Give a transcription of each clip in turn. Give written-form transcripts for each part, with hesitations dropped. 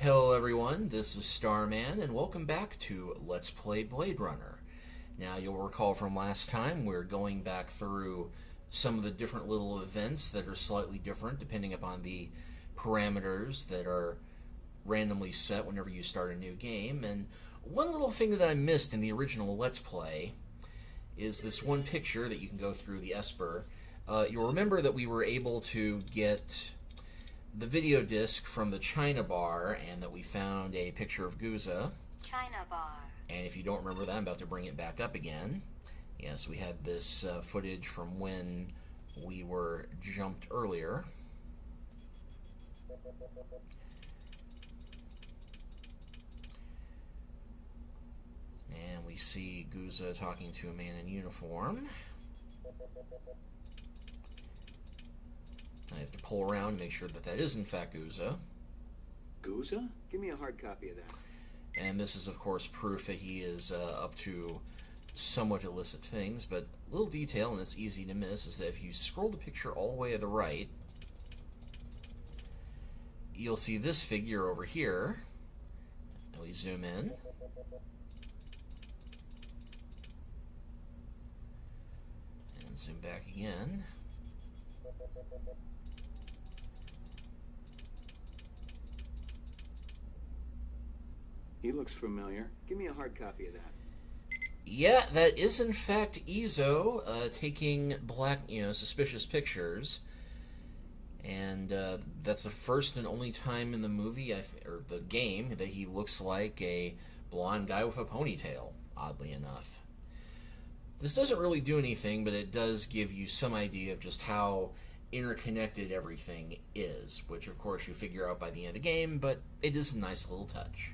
Hello everyone, this is Starman, and welcome back to Let's Play Blade Runner. Now, you'll recall from last time, we're going back through some of the different little events that are slightly different depending upon the parameters that are randomly set whenever you start a new game. And one little thing that I missed in the original Let's Play is this one picture that you can go through the Esper. You'll remember that we were able to get the video disc from the China bar, and that we found a picture of Guzza. China bar. And if you don't remember that, I'm about to bring it back up again. Yes, we had this footage from when we were jumped earlier. And we see Guzza talking to a man in uniform. I have to pull around and make sure that that is in fact Guzza. Guzza? Give me a hard copy of that. And this is, of course, proof that he is up to somewhat illicit things. But a little detail, and it's easy to miss, is that if you scroll the picture all the way to the right, you'll see this figure over here. And we zoom in. And zoom back again. He looks familiar. Give me a hard copy of that. Yeah, that is in fact Ezo taking suspicious pictures, and that's the first and only time in the movie or the game that he looks like a blonde guy with a ponytail. Oddly enough, this doesn't really do anything, but it does give you some idea of just how interconnected everything is, which of course you figure out by the end of the game. But it is a nice little touch.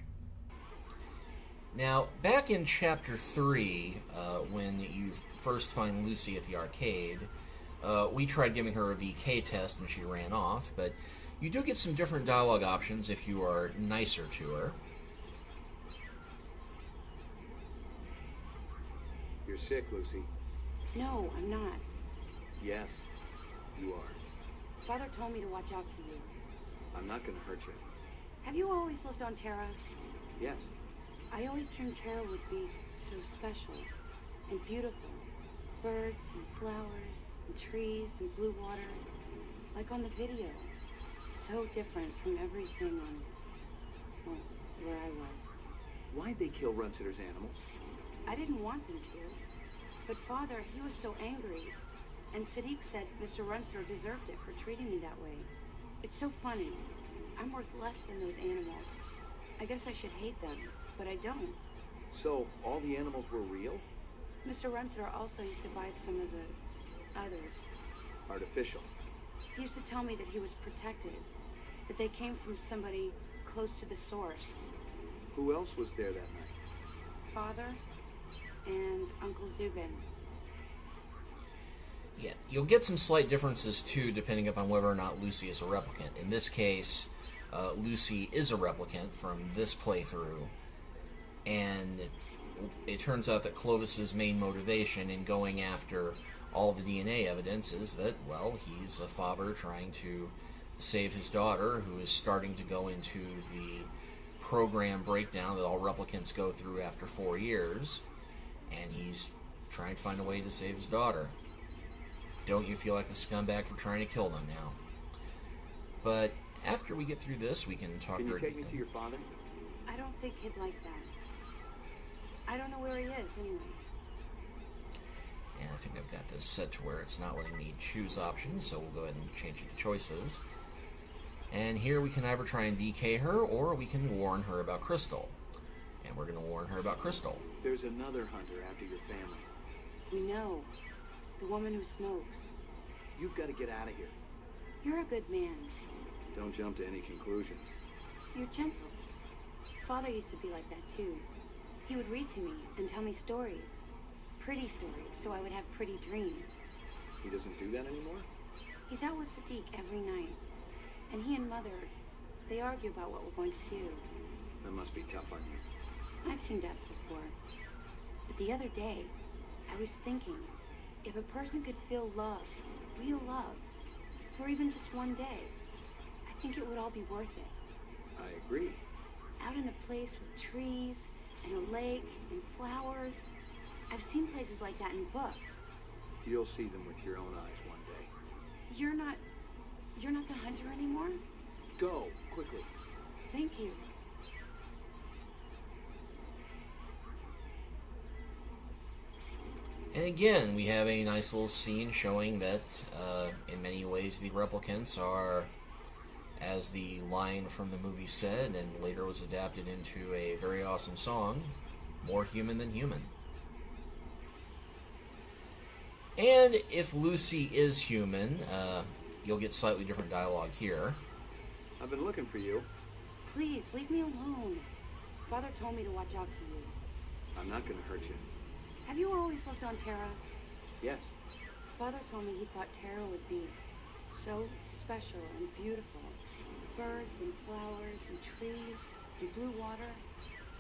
Now, back in Chapter 3, when you first find Lucy at the arcade, we tried giving her a VK test and she ran off, but you do get some different dialogue options if you are nicer to her. You're sick, Lucy. No, I'm not. Yes, you are. Father told me to watch out for you. I'm not going to hurt you. Have you always lived on Terra? Yes. I always dreamed Terra would be so special and beautiful. Birds and flowers and trees and blue water, like on the video. So different from everything on, well, where I was. Why'd they kill Runsitter's animals? I didn't want them to. But Father, he was so angry. And Sadiq said Mr. Runsitter deserved it for treating me that way. It's so funny. I'm worth less than those animals. I guess I should hate them, but I don't. So, all the animals were real? Mr. Runsitter also used to buy some of the others. Artificial. He used to tell me that he was protected, that they came from somebody close to the source. Who else was there that night? Father and Uncle Zubin. Yeah, you'll get some slight differences too, depending upon whether or not Lucy is a replicant. In this case, Lucy is a replicant from this playthrough, and it turns out that Clovis's main motivation in going after all the DNA evidence is that, well, he's a father trying to save his daughter, who is starting to go into the program breakdown that all replicants go through after 4 years, and he's trying to find a way to save his daughter. Don't you feel like a scumbag for trying to kill them now? But after we get through this, we can talk to her. Can you take me to your father? I don't think he'd like that. I don't know where he is, anyway. And I think I've got this set to where it's not letting me choose options, so we'll go ahead and change it to choices. And here we can either try and VK her, or we can warn her about Crystal. And we're going to warn her about Crystal. There's another hunter after your family. We know. The woman who smokes. You've got to get out of here. You're a good man. Don't jump to any conclusions. You're gentle. Father used to be like that, too. He would read to me and tell me stories. Pretty stories, so I would have pretty dreams. He doesn't do that anymore? He's out with Sadiq every night. And he and Mother, they argue about what we're going to do. That must be tough on you. I've seen death before. But the other day, I was thinking, if a person could feel love, real love, for even just one day, I think it would all be worth it. I agree. out in a place with trees and a lake and flowers. I've seen places like that in books. You'll see them with your own eyes one day. You're not the hunter anymore? Go, quickly. Thank you. And again, we have a nice little scene showing that, in many ways, the replicants are, as the line from the movie said, and later was adapted into a very awesome song, more human than human. And if Lucy is human, you'll get slightly different dialogue here. I've been looking for you. Please, leave me alone. Father told me to watch out for you. I'm not gonna hurt you. Have you always looked on Terra? Yes. Father told me he thought Terra would be so special and beautiful. Birds and flowers and trees and blue water.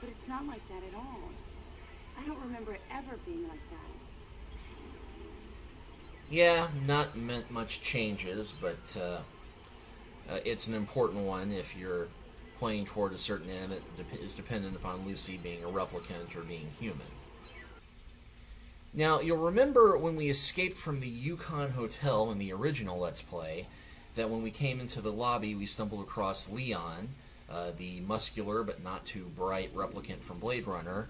But it's not like that at all. I don't remember it ever being like that. Yeah, not much changes, but it's an important one if you're playing toward a certain end that is dependent upon Lucy being a replicant or being human. Now, you'll remember when we escaped from the Yukon Hotel in the original Let's Play, that when we came into the lobby, we stumbled across Leon, the muscular but not too bright replicant from Blade Runner,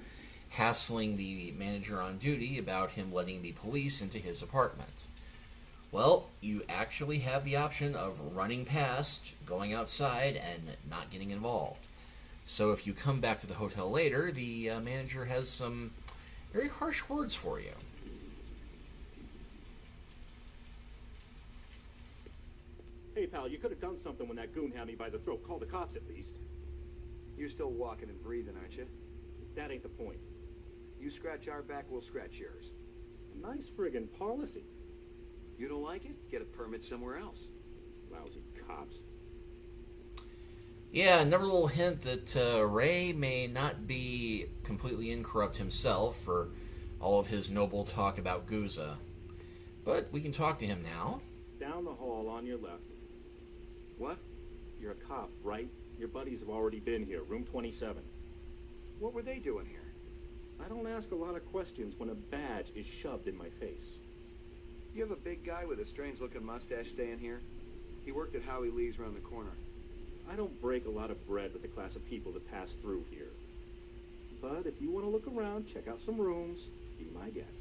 hassling the manager on duty about him letting the police into his apartment. Well, you actually have the option of running past, going outside, and not getting involved. So if you come back to the hotel later, the manager has some very harsh words for you. Hey, pal, you could have done something when that goon had me by the throat. Call the cops at least. You're still walking and breathing, aren't you? That ain't the point. You scratch our back, we'll scratch yours. Nice friggin' policy. You don't like it? Get a permit somewhere else. Lousy cops. Yeah, another little hint that Ray may not be completely incorrupt himself for all of his noble talk about Guzza. But we can talk to him now. Down the hall on your left. What? You're a cop, right? Your buddies have already been here, room 27. What were they doing here? I don't ask a lot of questions when a badge is shoved in my face. You have a big guy with a strange-looking mustache staying here? He worked at Howie Lee's around the corner. I don't break a lot of bread with the class of people that pass through here. But if you want to look around, check out some rooms, be my guest.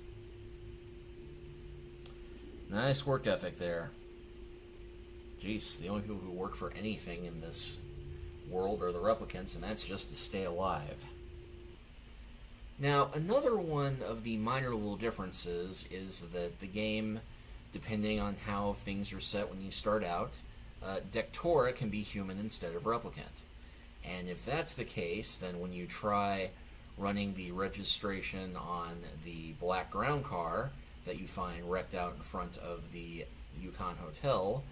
Nice work ethic there. Jeez, the only people who work for anything in this world are the replicants, and that's just to stay alive. Now, another one of the minor little differences is that the game, depending on how things are set when you start out, Dectora can be human instead of replicant. And if that's the case, then when you try running the registration on the black ground car that you find wrecked out in front of the Yukon Hotel,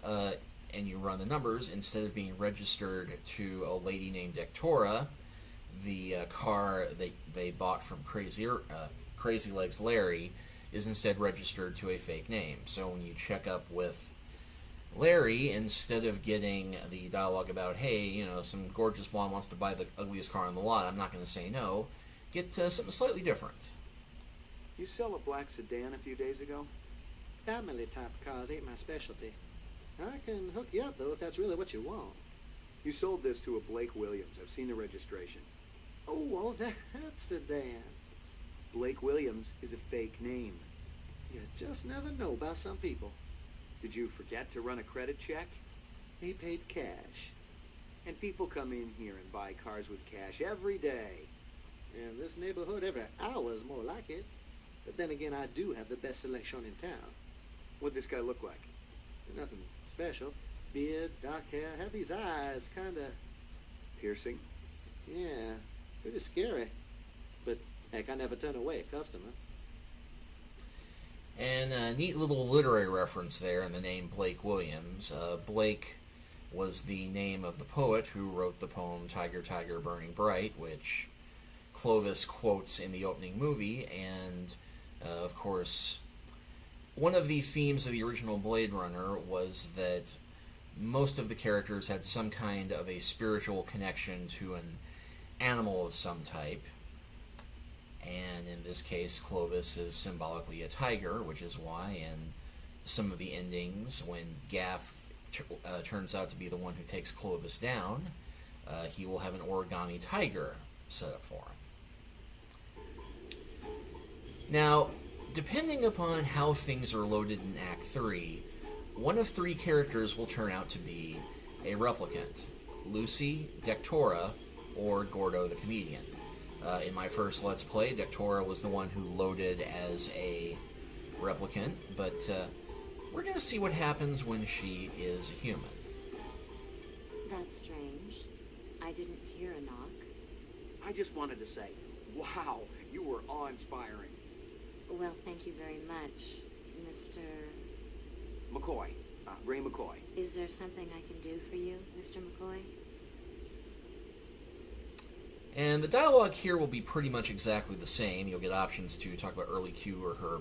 and you run the numbers, instead of being registered to a lady named Dectora, the car that they bought from Crazy Legs Larry is instead registered to a fake name. So when you check up with Larry, instead of getting the dialogue about, hey, you know, some gorgeous blonde wants to buy the ugliest car on the lot, I'm not going to say no, get something slightly different. You sell a black sedan a few days ago? Family type cars ain't my specialty. I can hook you up, though, if that's really what you want. You sold this to a Blake Williams. I've seen the registration. Oh, that sedan. Blake Williams is a fake name. You just never know about some people. Did you forget to run a credit check? He paid cash. And people come in here and buy cars with cash every day. In this neighborhood, every hour is more like it. But then again, I do have the best selection in town. What'd this guy look like? Nothing special. Beard, dark hair, have these eyes, kinda... Piercing? Yeah, pretty scary. But, heck, I never turn away a customer. And a neat little literary reference there in the name Blake Williams. Blake was the name of the poet who wrote the poem Tiger, Tiger, Burning Bright, which Clovis quotes in the opening movie, and, of course, one of the themes of the original Blade Runner was that most of the characters had some kind of a spiritual connection to an animal of some type. And in this case, Clovis is symbolically a tiger, which is why in some of the endings, when Gaff turns out to be the one who takes Clovis down, he will have an origami tiger set up for him. Now, depending upon how things are loaded in Act 3, one of 3 characters will turn out to be a replicant: Lucy, Dectora, or Gordo the comedian. In my first Let's Play, Dectora was the one who loaded as a replicant, but we're going to see what happens when she is a human. That's strange. I didn't hear a knock. I just wanted to say, wow, you were awe-inspiring. Well, thank you very much, Mr. McCoy. Ray McCoy. Is there something I can do for you, Mr. McCoy? And the dialogue here will be pretty much exactly the same. You'll get options to talk about Early Q or her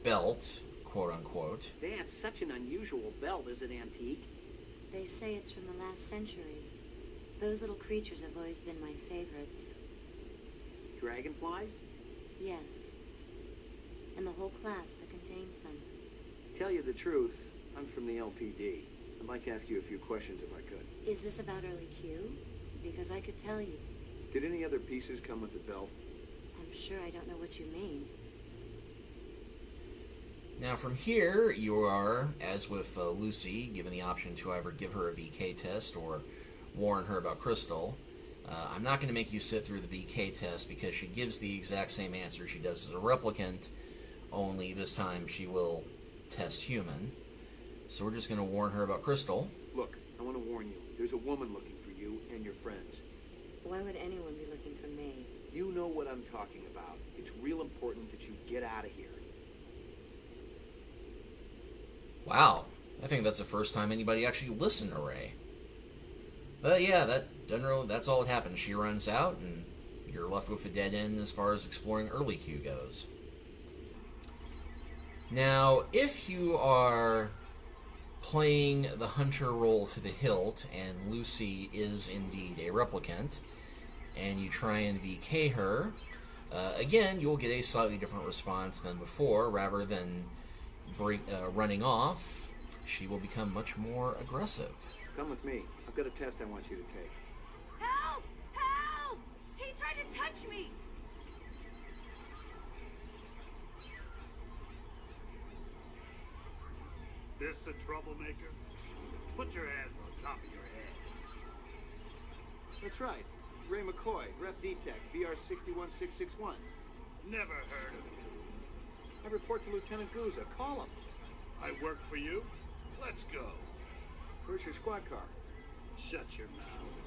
belt, quote-unquote. That's such an unusual belt. Is it antique? They say it's from the last century. Those little creatures have always been my favorites. Dragonflies? Yes. And the whole class that contains them. Tell you the truth, I'm from the LPD. I'd like to ask you a few questions if I could. Is this about Early Q? Because I could tell you. Did any other pieces come with the belt? I'm sure I don't know what you mean. Now from here, you are, as with Lucy, given the option to either give her a VK test or warn her about Crystal. I'm not going to make you sit through the VK test because she gives the exact same answer she does as a replicant, only this time she will test human. So we're just going to warn her about Crystal. Look, I want to warn you. There's a woman looking for you and your friends. Why would anyone be looking for me? You know what I'm talking about. It's real important that you get out of here. Wow, I think that's the first time anybody actually listened to Ray. But yeah, that's all that happens. She runs out, and you're left with a dead end as far as exploring Early Q goes. Now, if you are playing the hunter role to the hilt, and Lucy is indeed a replicant, and you try and VK her, again, you'll get a slightly different response than before. Rather than running off, she will become much more aggressive. Come with me. I've got a test I want you to take. Help! Help! He tried to touch me! This a troublemaker? Put your hands on top of your head. That's right. Ray McCoy, Ref Detect, BR 61661. Never heard of you. I report to Lieutenant Guzza. Call him. I work for you? Let's go. Where's your squad car? Shut your mouth.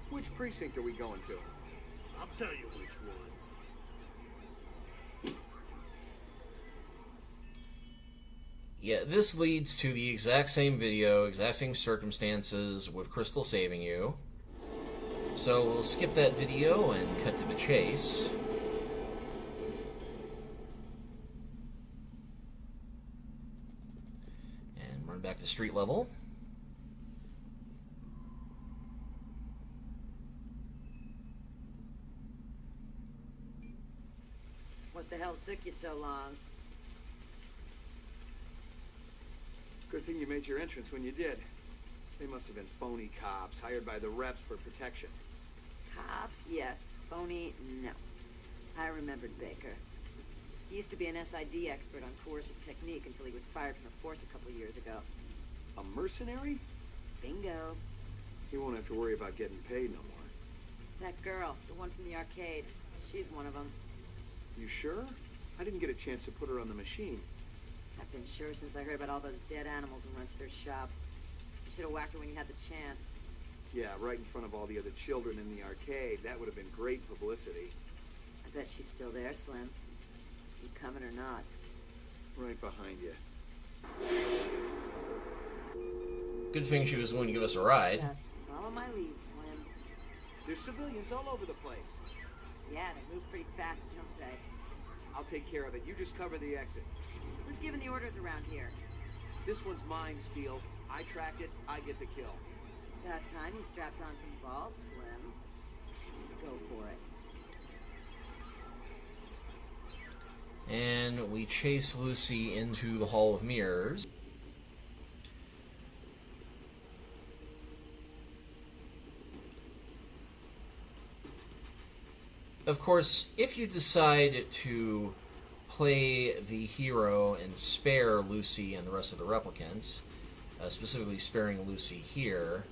Which precinct are we going to? I'll tell you which one. Yeah, this leads to the exact same video, exact same circumstances with Crystal saving you. So we'll skip that video and cut to the chase. And run back to street level. What the hell took you so long? Good thing you made your entrance when you did. They must have been phony cops hired by the reps for protection. Cops, yes. Phony, no. I remembered Baker. He used to be an SID expert on coercive technique until he was fired from the force a couple years ago. A mercenary? Bingo. He won't have to worry about getting paid no more. That girl, the one from the arcade, she's one of them. You sure? I didn't get a chance to put her on the machine. I've been sure since I heard about all those dead animals in Rensselaer's shop. You should have whacked her when you had the chance. Yeah, right in front of all the other children in the arcade. That would have been great publicity. I bet she's still there, Slim. You coming or not? Right behind you. Good thing she was willing to give us a ride. Just follow my lead, Slim. There's civilians all over the place. Yeah, they move pretty fast, don't they? I'll take care of it. You just cover the exit. Who's giving the orders around here? This one's mine, Steele. I tracked it, I get the kill. About time you strapped on some balls, Slim. Go chase Lucy into the Hall of Mirrors. Of course, if you decide to play the hero and spare Lucy and the rest of the replicants, specifically sparing Lucy here,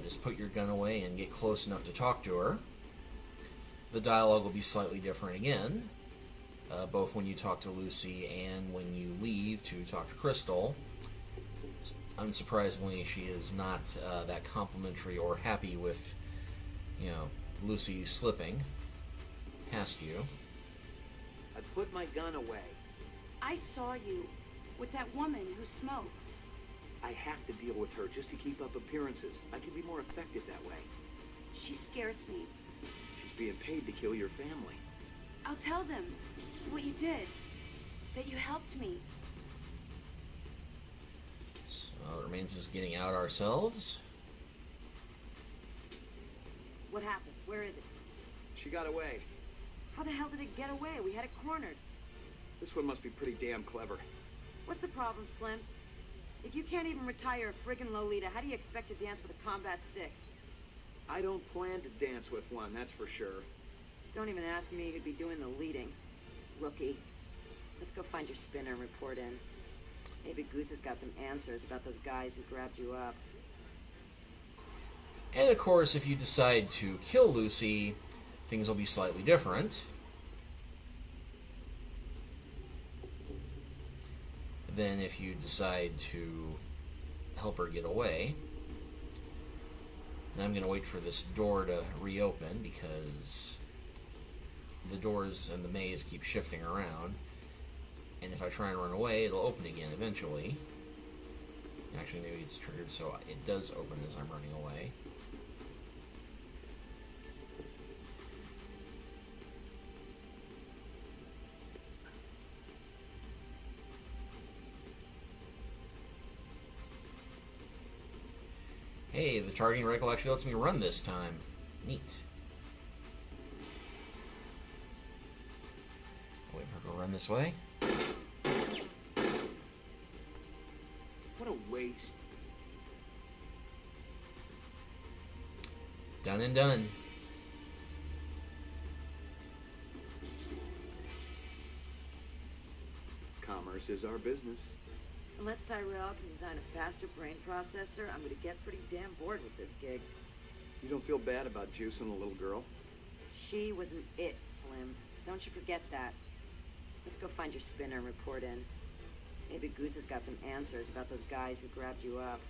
just put your gun away and get close enough to talk to her. The dialogue will be slightly different again, both when you talk to Lucy and when you leave to talk to Crystal. Unsurprisingly, she is not that complimentary or happy with, Lucy slipping past you. I put my gun away. I saw you with that woman who smokes. I have to deal with her just to keep up appearances. I can be more effective that way. She scares me. She's being paid to kill your family. I'll tell them what you did. That you helped me. So it remains us getting out ourselves. What happened? Where is it? She got away. How the hell did it get away? We had it cornered. This one must be pretty damn clever. What's the problem, Slim? If you can't even retire a friggin' Lolita, how do you expect to dance with a Combat 6? I don't plan to dance with one, that's for sure. Don't even ask me who'd be doing the leading. Rookie. Let's go find your spinner and report in. Maybe Guzza's got some answers about those guys who grabbed you up. And of course, if you decide to kill Lucy, things will be slightly different. Then if you decide to help her get away. Now I'm going to wait for this door to reopen because the doors and the maze keep shifting around. And if I try and run away, it'll open again eventually. Actually, maybe it's triggered so it does open as I'm running away. Hey, the targeting rifle actually lets me run this time. Neat. Wait for her to run this way. What a waste. Done and done. Commerce is our business. Unless Tyrell can design a faster brain processor, I'm gonna get pretty damn bored with this gig. You don't feel bad about juicing a little girl? She wasn't it, Slim. Don't you forget that. Let's go find your spinner and report in. Maybe Guzza's got some answers about those guys who grabbed you up.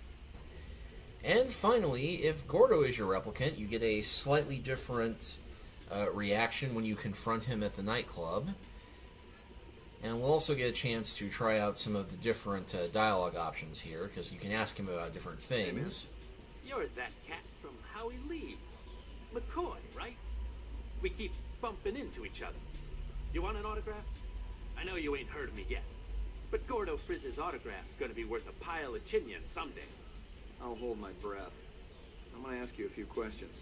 And finally, if Gordo is your replicant, you get a slightly different reaction when you confront him at the nightclub. And we'll also get a chance to try out some of the different dialogue options here, because you can ask him about different things. You're that cat from How He Leaves. McCoy, right? We keep bumping into each other. You want an autograph? I know you ain't heard of me yet, but Gordo Frizz's autograph's gonna be worth a pile of chinion someday. I'll hold my breath. I'm gonna ask you a few questions.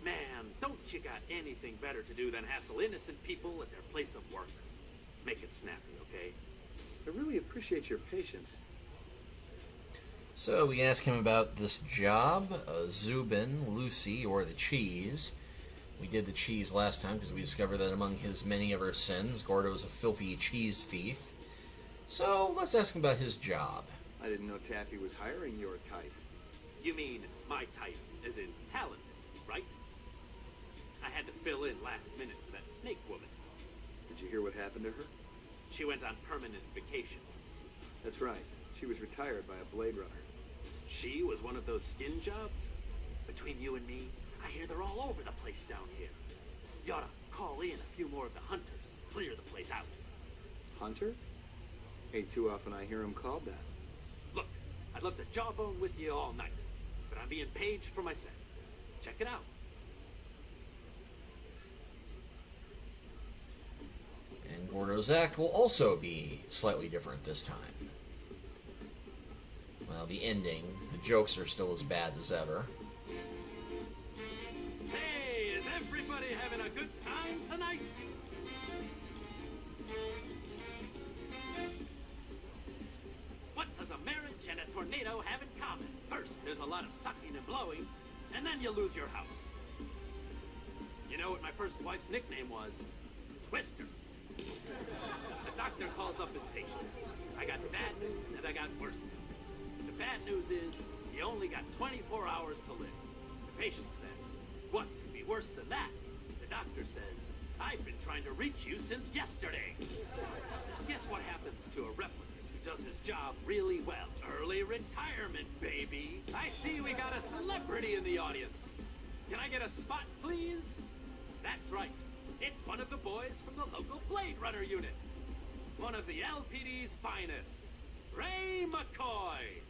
Man, don't you got anything better to do than hassle innocent people at their place of work? Make it snappy, okay? I really appreciate your patience. So we ask him about this job, Zubin, Lucy, or the cheese. We did the cheese last time because we discovered that among his many other sins, Gordo is a filthy cheese thief. So let's ask him about his job. I didn't know Taffy was hiring your type. You mean my type, as in talented, right? I had to fill in last minute for that snake woman. Did you hear what happened to her? She went on permanent vacation. That's right. She was retired by a Blade Runner. She was one of those skin jobs? Between you and me, I hear they're all over the place down here. You ought to call in a few more of the hunters to clear the place out. Hunter? Ain't too often I hear him called that. Look, I'd love to jawbone with you all night, but I'm being paged for my set. Check it out. And Gordo's act will also be slightly different this time. Well, the ending, the jokes are still as bad as ever. Hey, is everybody having a good time tonight? glowing, and then you lose your house. You know what my first wife's nickname was? Twister. The doctor calls up his patient. I got bad news and I got worse news. The bad news is you only got 24 hours to live. The patient says, what could be worse than that? The doctor says, I've been trying to reach you since yesterday. Guess what happens to a replicant who does his job really well? Early retirement, baby. I see we got a celebrity in the audience. Can I get a spot, please? That's right. It's one of the boys from the local Blade Runner unit. One of the LPD's finest, Ray McCoy.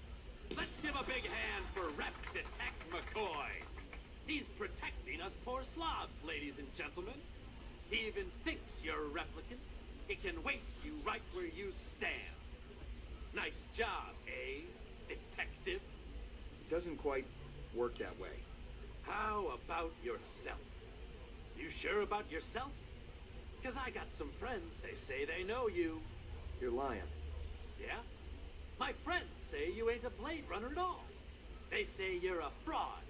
Let's give a big hand for Rep Detect McCoy. He's protecting us poor slobs, ladies and gentlemen. He even thinks you're a replicant. He can waste you right where you stand. Nice job, eh, detective? It doesn't quite work that way. How about yourself? You sure about yourself? Because I got some friends, they say they know you. You're lying. Yeah? My friends say you ain't a Blade Runner at all. They say you're a fraud.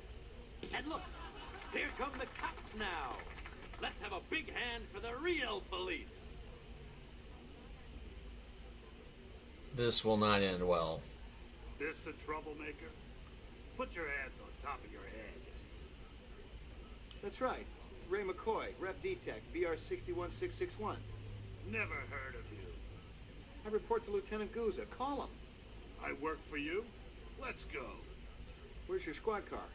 And look, here come the cops now. Let's have a big hand for the real police. This will not end well. This a troublemaker? Put your hands on top of your head. That's right. Ray McCoy, Rep Detect, BR 61661. Never heard of you. I report to Lieutenant Guzza. Call him. I work for you? Let's go. Where's your squad car?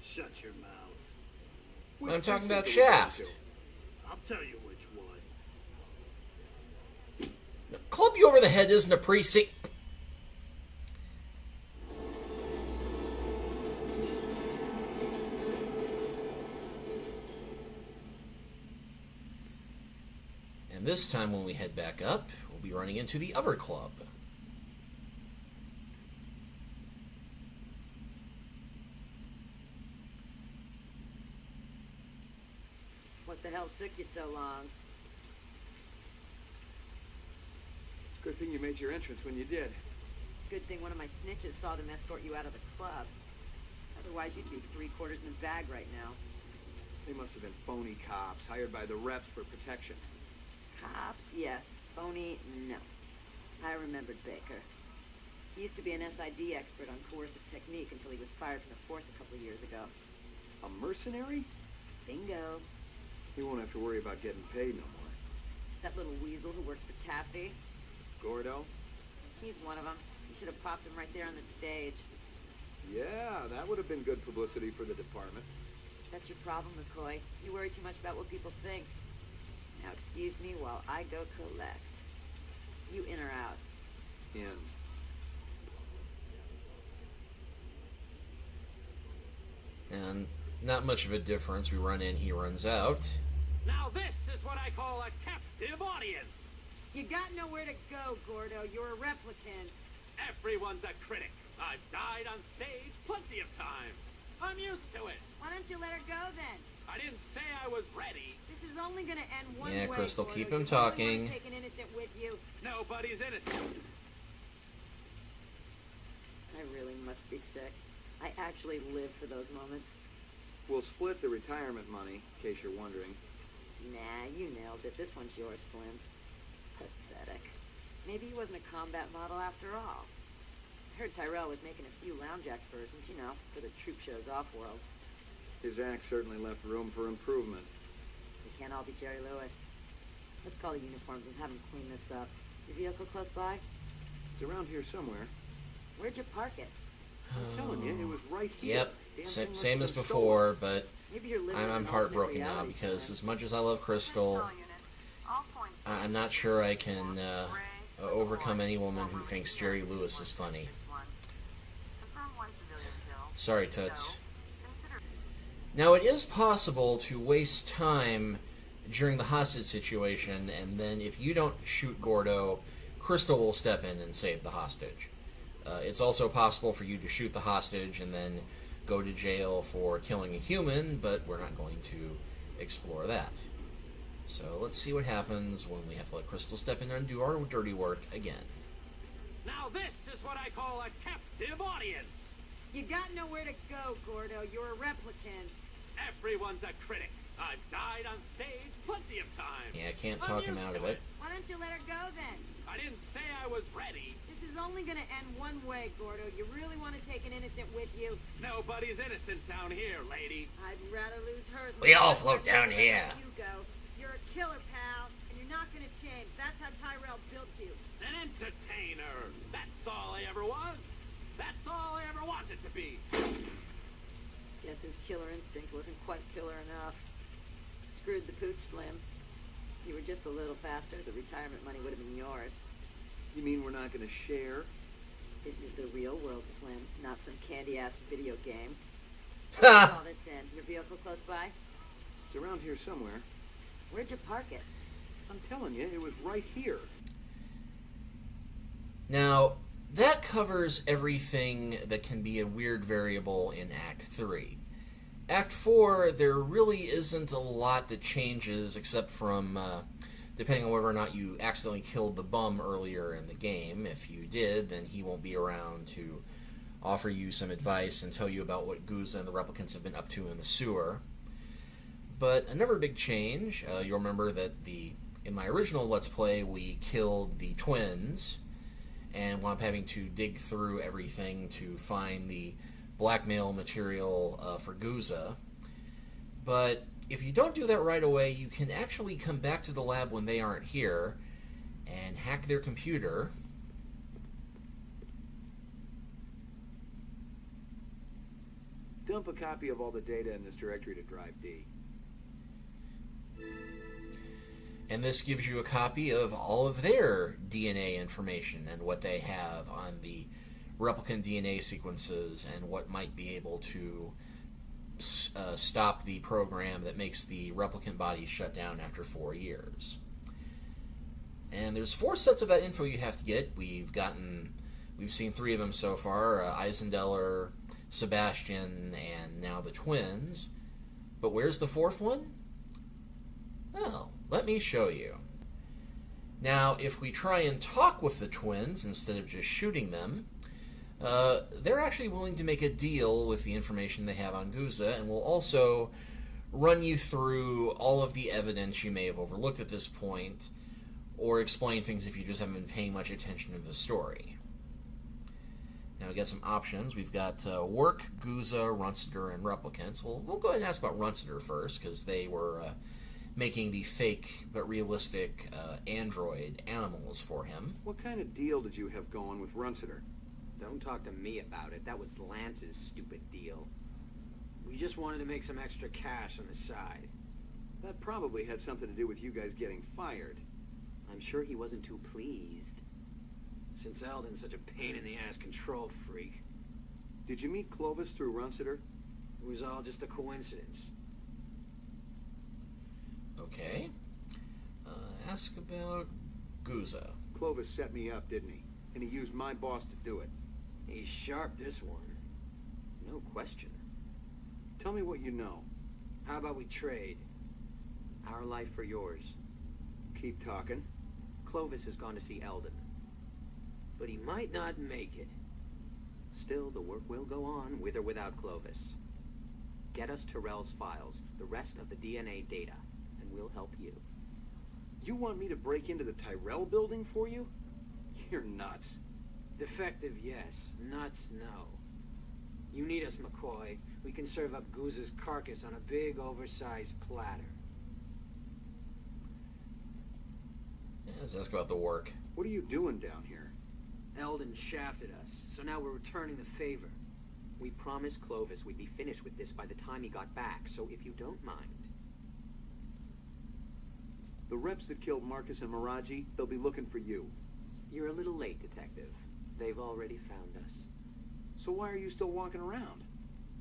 Shut your mouth. Which I'm talking about precinct are we going Shaft. to? I'll tell you which one. Club you over the head isn't a precinct. And this time when we head back up, we'll be running into the other club. What the hell took you so long? Good thing you made your entrance when you did. Good thing one of my snitches saw them escort you out of the club. Otherwise, you'd be 3/4 in the bag right now. They must have been phony cops hired by the reps for protection. Cops, yes. Phony, no. I remembered Baker. He used to be an SID expert on coercive technique until he was fired from the force a couple of years ago. A mercenary? Bingo. He won't have to worry about getting paid no more. That little weasel who works for Taffy. Gordo? He's one of them. You should have popped him right there on the stage. Yeah, that would have been good publicity for the department. That's your problem, McCoy. You worry too much about what people think. Now excuse me while I go collect. You in or out? In. And not much of a difference. We run in, he runs out. Now this is what I call a captive audience. You got nowhere to go, Gordo. You're a replicant. Everyone's a critic. I've died on stage plenty of times. I'm used to it. Why don't you let her go then? I didn't say I was ready. This is only gonna end one Yeah, way, Crystal, Gordo. keep You him really talking. wanna take an innocent with you. Nobody's innocent. I really must be sick. I actually live for those moments. We'll split the retirement money, in case you're wondering. Nah, you nailed it. This one's yours, Slim. Pathetic. Maybe he wasn't a combat model after all. I heard Tyrell was making a few lounge act versions, you know, for the troop shows off-world. His act certainly left room for improvement. We can't all be Jerry Lewis. Let's call the uniforms and have him clean this up. Your vehicle close by? It's around here somewhere. Where'd you park it? I'm telling you, it was right here. Yep, Damn thing same must have as been before, but Maybe you're living in I'm an heartbroken alternate now reality, because Slim. as much as I love Crystal, I'm not sure I can overcome any woman who thinks Jerry Lewis is funny. Sorry, Toots. Now, it is possible to waste time during the hostage situation, and then if you don't shoot Gordo, Crystal will step in and save the hostage. It's also possible for you to shoot the hostage and then go to jail for killing a human, but we're not going to explore that. So let's see what happens when we have to let Crystal step in and do our dirty work again. Now this is what I call a captive audience. You got nowhere to go, Gordo. You're a replicant. Everyone's a critic. I've died on stage plenty of times. Yeah, I can't talk him out of it. Why don't you let her go then? I didn't say I was ready. This is only gonna end one way, Gordo. You really want to take an innocent with you? Nobody's innocent down here, lady. I'd rather lose her than We all float down here. You go. You're a killer, pal, and you're not gonna change. That's how Tyrell built you. An entertainer. That's all I ever was. That's all I ever wanted to be. Guess his killer instinct wasn't quite killer enough. Screwed the pooch, Slim. You were just a little faster, the retirement money would have been yours. You mean we're not going to share? This is the real world, Slim, not some candy-ass video game. Ha! All this in. Your vehicle close by? It's around here somewhere. Where'd you park it? I'm telling you, it was right here. Now, that covers everything that can be a weird variable in Act 3. Act 4, there really isn't a lot that changes except from, depending on whether or not you accidentally killed the bum earlier in the game. If you did, then he won't be around to offer you some advice and tell you about what Guzza and the replicants have been up to in the sewer. But another big change, you'll remember that in my original Let's Play, we killed the twins and wound up having to dig through everything to find the blackmail material for Guzza. But if you don't do that right away, you can actually come back to the lab when they aren't here and hack their computer. Dump a copy of all the data in this directory to drive D. And this gives you a copy of all of their DNA information and what they have on the replicant DNA sequences and what might be able to stop the program that makes the replicant bodies shut down after 4 years. And there's 4 sets of that info you have to get. We've seen 3 of them so far, Eisendeller, Sebastian, and now the twins. But where's the 4th one? Well, let me show you. Now, if we try and talk with the twins instead of just shooting them, they're actually willing to make a deal with the information they have on Guzza, and will also run you through all of the evidence you may have overlooked at this point, or explain things if you just haven't been paying much attention to the story. Now we got some options. We've got Work, Guzza, Runciter, and Replicants. Well, we'll go ahead and ask about Runciter first, because they were making the fake but realistic android animals for him. What kind of deal did you have going with Runciter? Don't talk to me about it. That was Lance's stupid deal. We just wanted to make some extra cash on the side. That probably had something to do with you guys getting fired. I'm sure he wasn't too pleased. Since Eldon's such a pain-in-the-ass control freak. Did you meet Clovis through Runciter? It was all just a coincidence. Okay. Ask about Guzza. Clovis set me up, didn't he? And he used my boss to do it. He's sharp, this one. No question. Tell me what you know. How about we trade? Our life for yours. Keep talking. Clovis has gone to see Eldon. But he might not make it. Still, the work will go on, with or without Clovis. Get us Tyrell's files, the rest of the DNA data, and we'll help you. You want me to break into the Tyrell Building for you? You're nuts. Defective, yes. Nuts, no. You need us, McCoy. We can serve up Guzza's carcass on a big, oversized platter. Yeah, let's ask about the work. What are you doing down here? Eldon shafted us, so now we're returning the favor. We promised Clovis we'd be finished with this by the time he got back, so if you don't mind. The reps that killed Marcus and Miraji, they'll be looking for you. You're a little late, Detective. They've already found us. So why are you still walking around?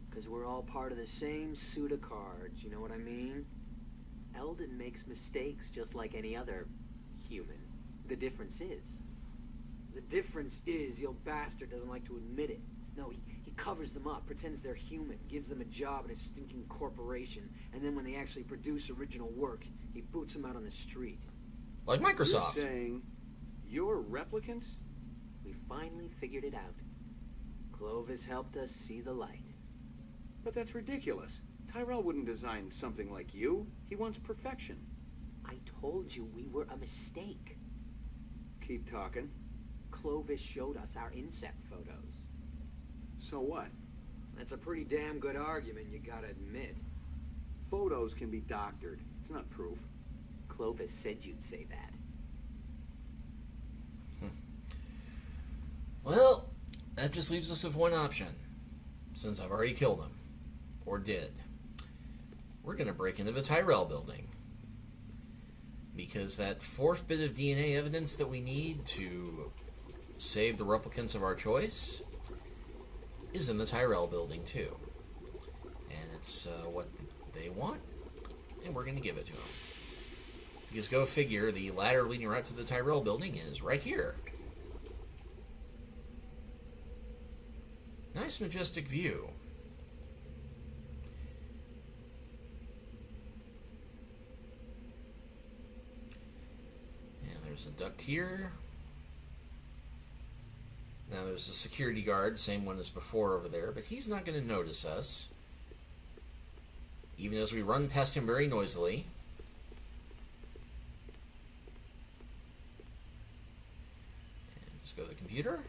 Because we're all part of the same suit of cards, you know what I mean? Eldon makes mistakes just like any other human. The difference is... The difference is, the old bastard doesn't like to admit it. No, he covers them up, pretends they're human, gives them a job in a stinking corporation, and then when they actually produce original work, he boots them out on the street. Like Microsoft. You're saying you're replicants? We finally figured it out. Clovis helped us see the light. But that's ridiculous. Tyrell wouldn't design something like you. He wants perfection. I told you we were a mistake. Keep talking. Clovis showed us our insect photos. So what? That's a pretty damn good argument, you gotta admit. Photos can be doctored. It's not proof. Clovis said you'd say that. Well, that just leaves us with one option. Since I've already killed him. Or did. We're gonna break into the Tyrell Building. Because that fourth bit of DNA evidence that we need to save the replicants of our choice is in the Tyrell Building too. And it's what they want, and we're going to give it to them. Because go figure, the ladder leading right to the Tyrell Building is right here. Nice majestic view. And there's a duct here. Now there's a security guard, same one as before over there, but he's not going to notice us. Even as we run past him very noisily. And let's go to the computer.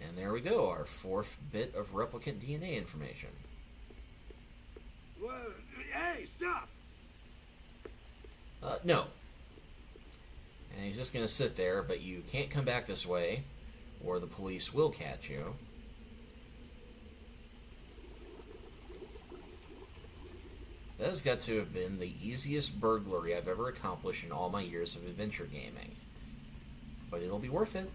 And there we go, our fourth bit of replicant DNA information. Well, hey, stop! No. And he's just going to sit there, but you can't come back this way, or the police will catch you. That has got to have been the easiest burglary I've ever accomplished in all my years of adventure gaming. But it'll be worth it.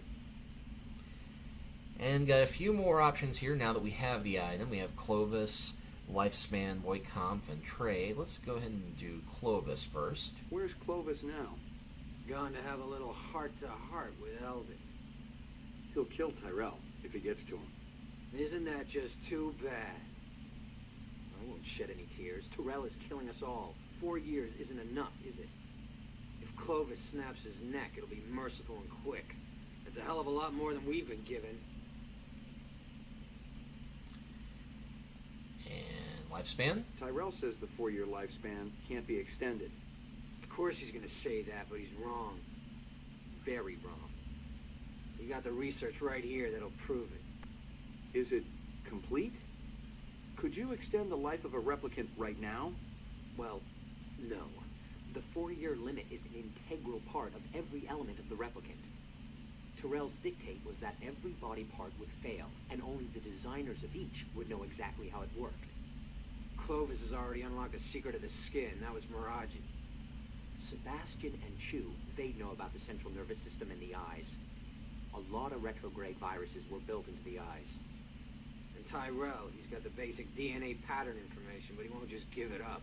And got a few more options here now that we have the item. We have Clovis, Lifespan, Voight-Kampf, and Trey. Let's go ahead and do Clovis first. Where's Clovis now? Gone to have a little heart-to-heart with Eldon. He'll kill Tyrell if he gets to him. Isn't that just too bad? I won't shed any tears. Tyrell is killing us all. 4 years isn't enough, is it? If Clovis snaps his neck, it'll be merciful and quick. That's a hell of a lot more than we've been given. And Lifespan? Tyrell says the 4-year lifespan can't be extended. Of course he's gonna say that, but he's wrong. Very wrong. You got the research right here that'll prove it. Is it complete? Could you extend the life of a replicant right now? Well, no. The 4-year limit is an integral part of every element of the replicant. Tyrell's dictate was that every body part would fail, and only the designers of each would know exactly how it worked. Clovis has already unlocked the secret of the skin. That was Miraji. Sebastian and Chu, they know about the central nervous system and the eyes. A lot of retrograde viruses were built into the eyes. And Tyrell, he's got the basic DNA pattern information, but he won't just give it up.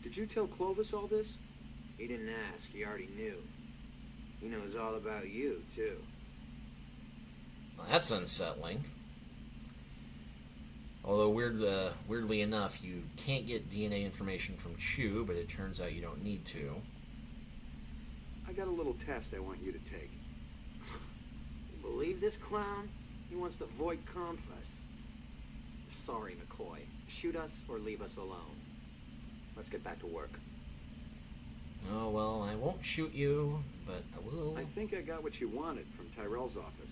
Did you tell Clovis all this? He didn't ask, he already knew. He knows all about you, too. Well, that's unsettling. Although, weirdly enough, you can't get DNA information from Chu, but it turns out you don't need to. I got a little test I want you to take. You believe this clown? He wants to Voight-Kampf us. Sorry, McCoy. Shoot us or leave us alone. Let's get back to work. Oh, well, I won't shoot you, but I will. I think I got what you wanted from Tyrell's office.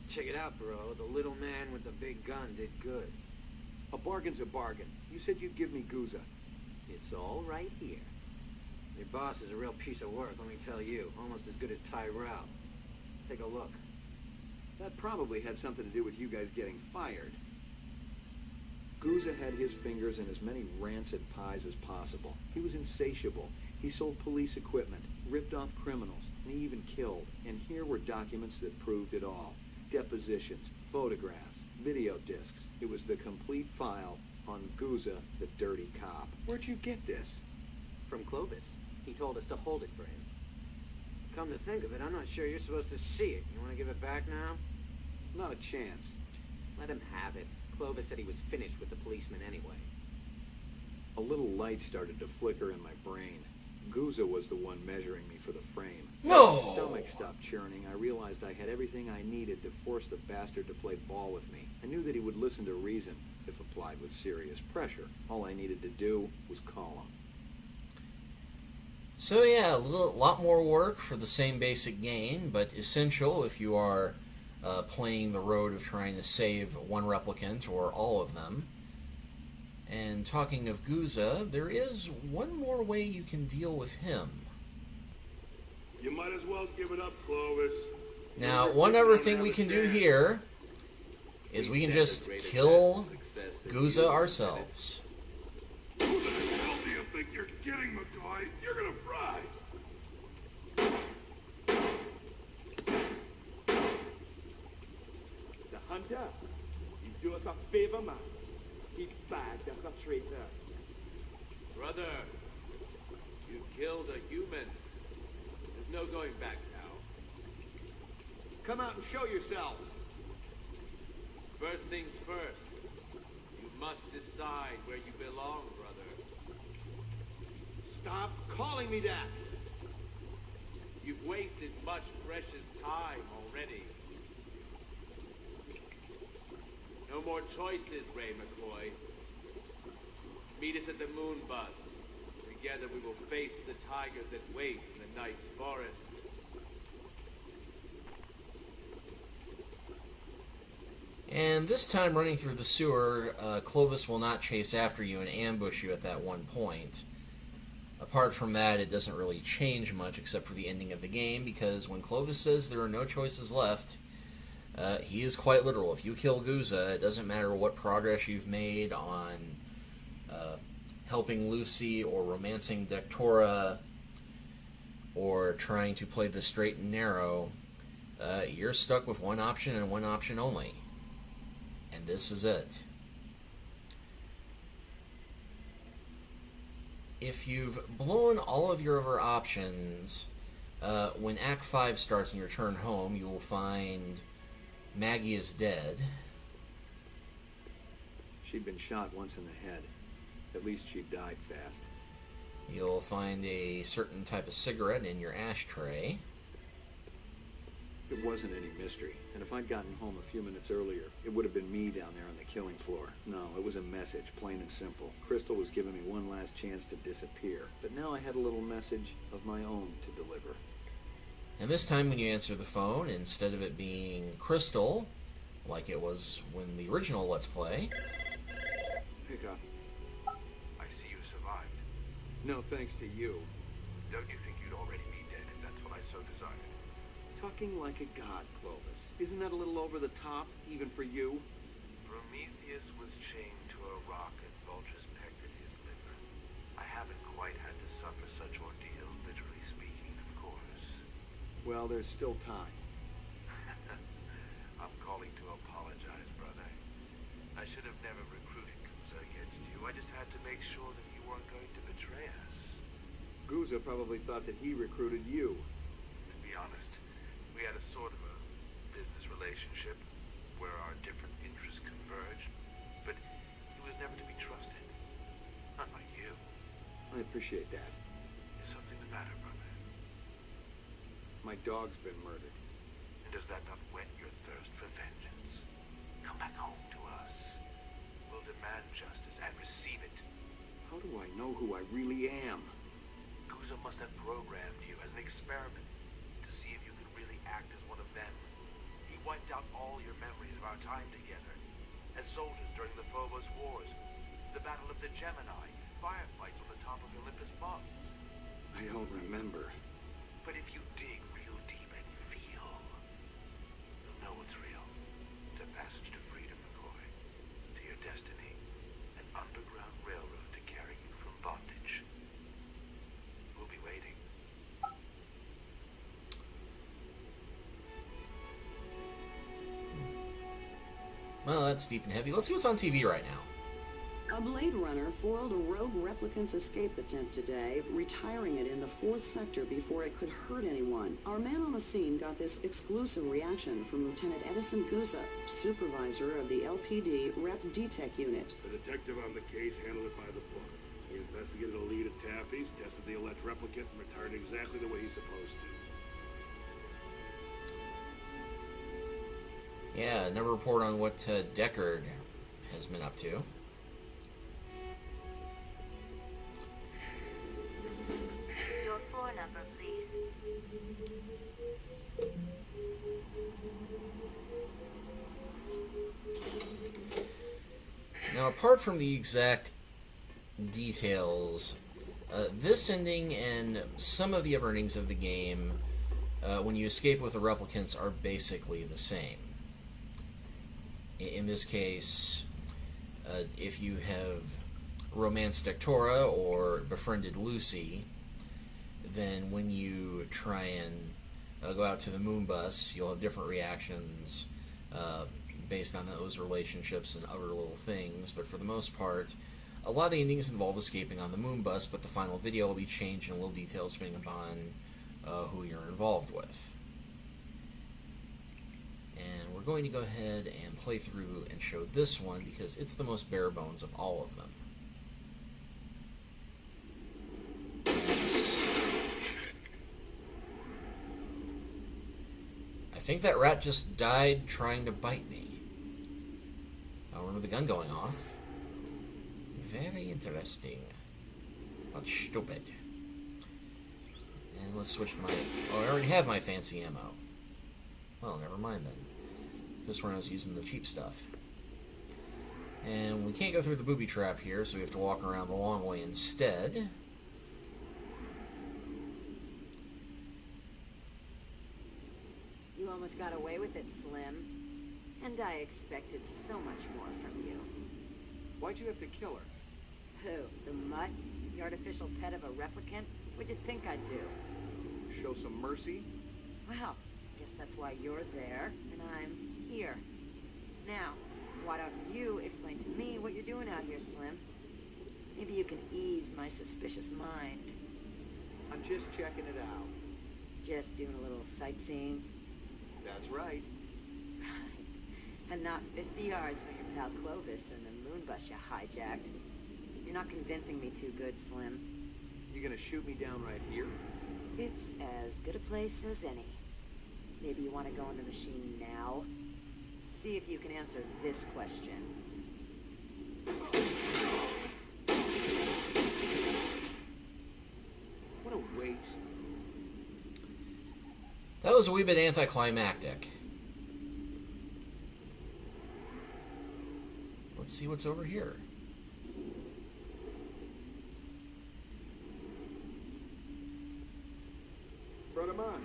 Check it out, bro. The little man with the big gun did good. A bargain's a bargain. You said you'd give me Guzza. It's all right here. Your boss is a real piece of work, let me tell you. Almost as good as Tyrell. Take a look. That probably had something to do with you guys getting fired. Guzza had his fingers in as many rancid pies as possible. He was insatiable. He sold police equipment, ripped off criminals, and he even killed. And here were documents that proved it all. Depositions, photographs, video discs. It was the complete file on Guzza, the dirty cop. Where'd you get this? From Clovis. He told us to hold it for him. Come to think of it, I'm not sure you're supposed to see it. You want to give it back now? Not a chance. Let him have it. Clovis said he was finished with the policeman anyway. A little light started to flicker in my brain. Guzza was the one measuring me for the frame. No! My stomach stopped churning. I realized I had everything I needed to force the bastard to play ball with me. I knew that he would listen to reason, if applied with serious pressure. All I needed to do was call him. So yeah, a lot more work for the same basic game, but essential if you are playing the road of trying to save one replicant or all of them. And talking of Guzza, there is one more way you can deal with him. You might as well give it up, Clovis. Now, one other thing we can do here is we can just kill Guzza ourselves. Who the hell do you think you're kidding, McCoy? You're gonna fry. The hunter, you do us a favor, man. He bagged us a traitor. Brother, you killed a human. There's no going back now. Come out and show yourselves. First things first. You must decide where you belong, brother. Stop calling me that. You've wasted much precious time already. No more choices, Ray McCoy. Meet us at the moon bus. Together we will face the tigers that wait in the night's forest. And this time running through the sewer, Clovis will not chase after you and ambush you at that one point. Apart from that, it doesn't really change much except for the ending of the game, because when Clovis says there are no choices left, he is quite literal. If you kill Guzza, it doesn't matter what progress you've made on helping Lucy or romancing Dectora or trying to play the straight and narrow. You're stuck with one option and one option only. And this is it. If you've blown all of your other options, when Act 5 starts and you return home, you will find Maggie is dead. She'd been shot once in the head. At least she died fast. You'll find a certain type of cigarette in your ashtray. It wasn't any mystery, and if I'd gotten home a few minutes earlier, it would have been me down there on the killing floor. No, it was a message, plain and simple. Crystal was giving me one last chance to disappear, but now I had a little message of my own to deliver. And this time when you answer the phone, instead of it being Crystal, like it was when the original Let's Play... Pick up. I see you survived. No thanks to you. Don't you think you'd already be dead if that's what I so desired? Talking like a god, Clovis. Isn't that a little over the top, even for you? Prometheus was chained to a rock and vultures pecked at his liver. I haven't quite had to suffer such ordeal, literally speaking, of course. Well, there's still time. I'm calling to apologize, brother. I should have never recruited Guzza against you. I just had to make sure that you weren't going to betray us. Guzza probably thought that he recruited you. To be honest, we had a sort of a business relationship where our different interests converged, but he was never to be trusted. Not like you. I appreciate that. Is something the matter, brother? My dog's been murdered. And does that not whet your thirst for vengeance? Come back home to us. We'll demand justice and receive it. How do I know who I really am? Guzza must have programmed you as an experiment to see if you could really act as one of them. He wiped out all your memories of our time together. As soldiers during the Phobos Wars, the Battle of the Gemini, firefights on the top of Olympus Mountains. I don't remember. But if you dig real deep and feel, you'll know what's real. It's a passage to freedom, McCoy. To your destiny. An underground railroad to carry you from bondage. We'll be waiting. Well, that's deep and heavy. Let's see what's on TV right now. A Blade Runner foiled a rogue replicant's escape attempt today, retiring it in the 4th sector before it could hurt anyone. Our man on the scene got this exclusive reaction from Lieutenant Edison Guzza, supervisor of the LPD Rep DTEC unit. The detective on the case handled it by the book. We investigated a lead at Taffy's, tested the elect replicant, and retired exactly the way he's supposed to. Yeah, never report on what Deckard has been up to. Your floor number, please. Now, apart from the exact details, this ending and some of the other endings of the game, when you escape with the replicants, are basically the same. In this case, if you have romanced Dectora or befriended Lucy, then when you try and go out to the moon bus, you'll have different reactions based on those relationships and other little things. But for the most part, a lot of the endings involve escaping on the moon bus, but the final video will be changed in little details depending upon who you're involved with. And we're going to go ahead and play through and show this one because it's the most bare bones of all of them. I think that rat just died trying to bite me. I remember the gun going off. Very interesting. But stupid. And let's switch to my... Oh, I already have my fancy ammo. Well, never mind then. Just when I was using the cheap stuff. And we can't go through the booby trap here, so we have to walk around the long way instead. You almost got away with it, Slim. And I expected so much more from you. Why'd you have to kill her? Who? The mutt? The artificial pet of a replicant? What'd you think I'd do? Show some mercy? Well, guess that's why you're there, and I'm here. Now, why don't you explain to me what you're doing out here, Slim? Maybe you can ease my suspicious mind. I'm just checking it out. Just doing a little sightseeing? That's right. Right. And not 50 yards from your pal Clovis and the moon bus you hijacked. You're not convincing me too good, Slim. You gonna shoot me down right here? It's as good a place as any. Maybe you want to go in the machine now? See if you can answer this question. What a waste. That was a wee bit anticlimactic. Let's see what's over here. Brother man,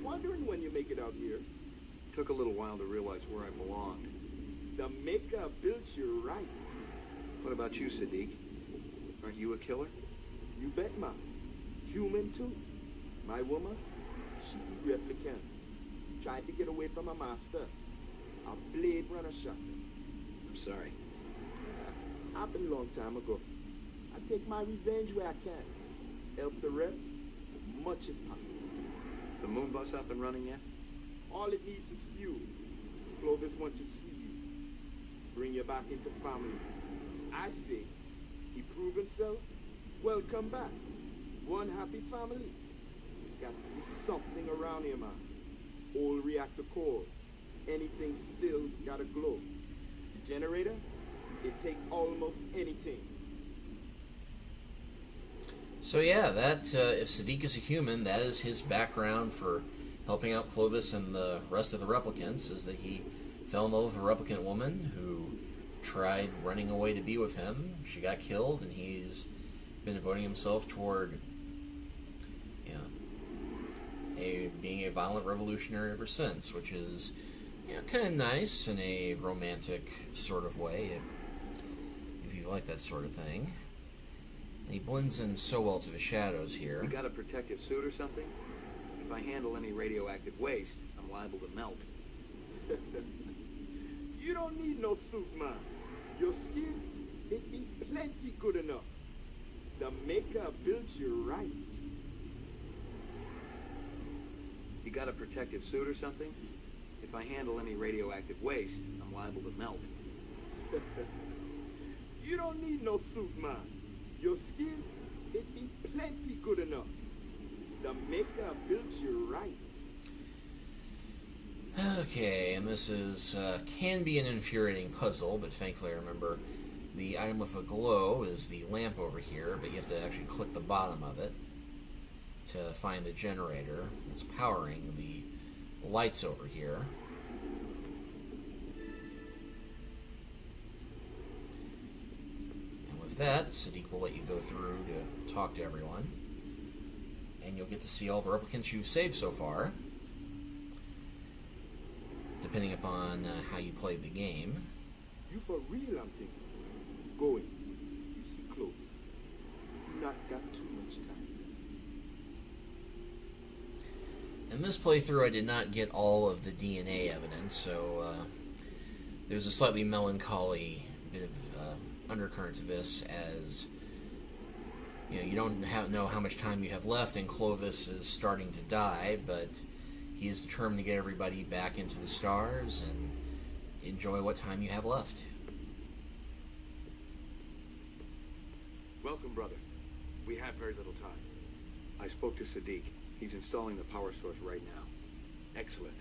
wondering when you make it out here. Took a little while to realize where I belonged. The maker built you right. What about you, Sadiq? Aren't you a killer? You bet, ma. Human too. My woman, she be replicant. Tried to get away from her master. A blade runner shot her. I'm sorry. Happened a long time ago. I take my revenge where I can. Help the reps as much as possible. The moon bus up and running yet? All it needs is fuel. Clovis wants to see you. Bring you back into family. I say, he proved himself. Welcome back. One happy family. Got to be something around here, man. Old reactor core. Anything still gotta glow. The generator, it take almost anything. So yeah, that if Sadiq is a human, that is his background for helping out Clovis and the rest of the replicants, is that he fell in love with a replicant woman who tried running away to be with him. She got killed, and he's been devoting himself toward being a violent revolutionary ever since, which is kind of nice in a romantic sort of way, if you like that sort of thing. And he blends in so well to the shadows here. You got a protective suit or something? If I handle any radioactive waste, I'm liable to melt. You don't need no suit, man. Your skin, it be plenty good enough. The maker built you right. You got a protective suit or something? If I handle any radioactive waste, I'm liable to melt. You don't need no suit, man. Your skin, it be plenty good enough. The maker built you right. Okay, and this is can be an infuriating puzzle, but thankfully I remember the item with a glow is the lamp over here, but you have to actually click the bottom of it to find the generator that's powering the lights over here. And with that, Sadiq will let you go through to talk to everyone, and you'll get to see all the replicants you've saved so far, depending upon how you played the game. You for real, I'm thinking. Go in. You see Clovis. You not got too much time. In this playthrough, I did not get all of the DNA evidence, so there's a slightly melancholy bit of undercurrent to this, as you don't know how much time you have left, and Clovis is starting to die, but he is determined to get everybody back into the stars and enjoy what time you have left. Welcome, brother. We have very little time. I spoke to Sadiq. He's installing the power source right now. Excellent.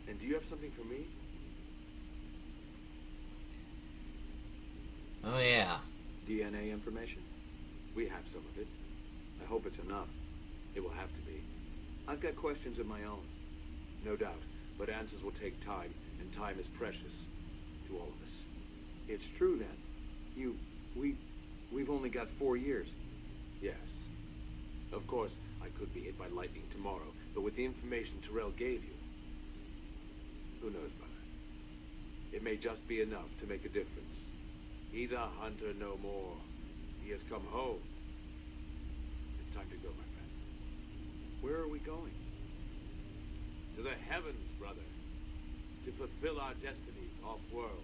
And do you have something for me? Oh, yeah. DNA information? We have some of it. I hope it's enough. It will have to be. I've got questions of my own. No doubt. But answers will take time, and time is precious to all of us. It's true, then. We've only got 4 years. Yes. Of course, I could be hit by lightning tomorrow, but with the information Tyrell gave you, who knows, brother? It may just be enough to make a difference. He's a hunter no more. He has come home. It's time to go, my friend. Where are we going? To the heavens, brother. To fulfill our destinies off-world.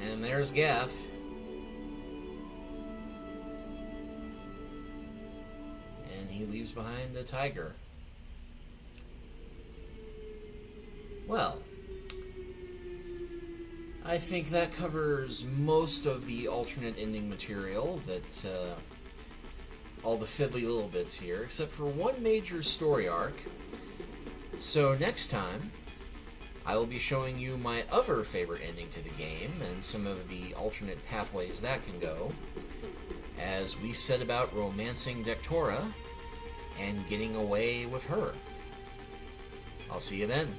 And there's Gaff. And he leaves behind a tiger. Well, I think that covers most of the alternate ending material, that all the fiddly little bits here, except for one major story arc. So next time, I will be showing you my other favorite ending to the game and some of the alternate pathways that can go, as we set about romancing Dectora and getting away with her. I'll see you then.